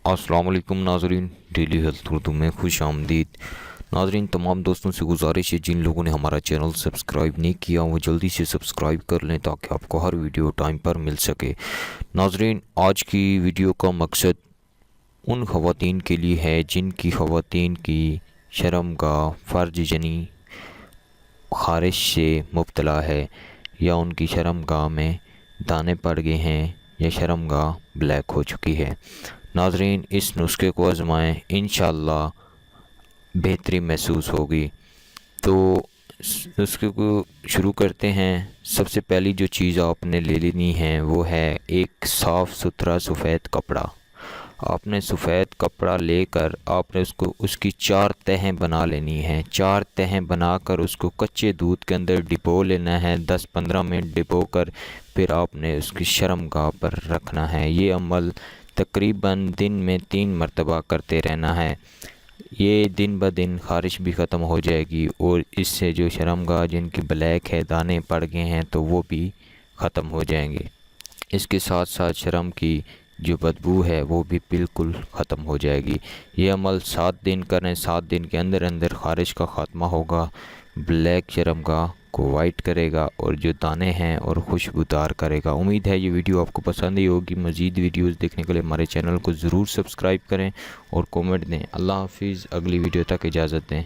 अस्सलाम वालेकुम नाजरीन, डेली हेल्थ उर्दू में खुश आमदीद। नाजरीन, तमाम दोस्तों से गुजारिश है जिन लोगों ने हमारा चैनल सब्सक्राइब नहीं किया वो जल्दी से सब्सक्राइब कर लें ताकि आपको हर वीडियो टाइम पर मिल सके। नाजरीन, आज की वीडियो का मकसद उन ख़वातीन के लिए है जिनकी ख़वातीन की शर्मगाह फ़र्ज जनी खारिश से मुब्तला है, या उनकी शर्मगाह में दाने पड़ गए हैं, या शर्मगाह ब्लैक हो चुकी है। नाजरीन, इस नुस्खे को आजमाएं, इंशाअल्लाह बेहतरी महसूस होगी। तो इस नुस्खे को शुरू करते हैं। सबसे पहली जो चीज़ आपने ले लेनी है वो है एक साफ़ सुथरा सफ़ेद कपड़ा। आपने सफ़ेद कपड़ा लेकर आपने उसकी 4 तहें बना लेनी हैं। 4 तहें बनाकर उसको कच्चे दूध के अंदर डिबो लेना है। 10-15 मिनट डिबो कर फिर आपने उसकी शर्मगाह पर रखना है। ये अमल तकरीबन दिन में 3 मरतबा करते रहना है। ये दिन ब दिन खारिश भी ख़त्म हो जाएगी और इससे जो शर्मगाह जिनकी ब्लैक है, दाने पड़ गए हैं, तो वो भी ख़त्म हो जाएंगे। इसके साथ साथ शर्म की जो बदबू है वो भी बिल्कुल ख़त्म हो जाएगी। ये अमल 7 दिन करें। 7 दिन के अंदर अंदर खारिश का ख़ात्मा होगा, ब्लैक शर्मगाह को वाइट करेगा और जो दाने हैं और खुशबूदार करेगा। उम्मीद है ये वीडियो आपको पसंद ही होगी। मज़ीद वीडियोस देखने के लिए हमारे चैनल को ज़रूर सब्सक्राइब करें और कमेंट दें। अल्लाह हाफिज़। अगली वीडियो तक इजाज़त दें।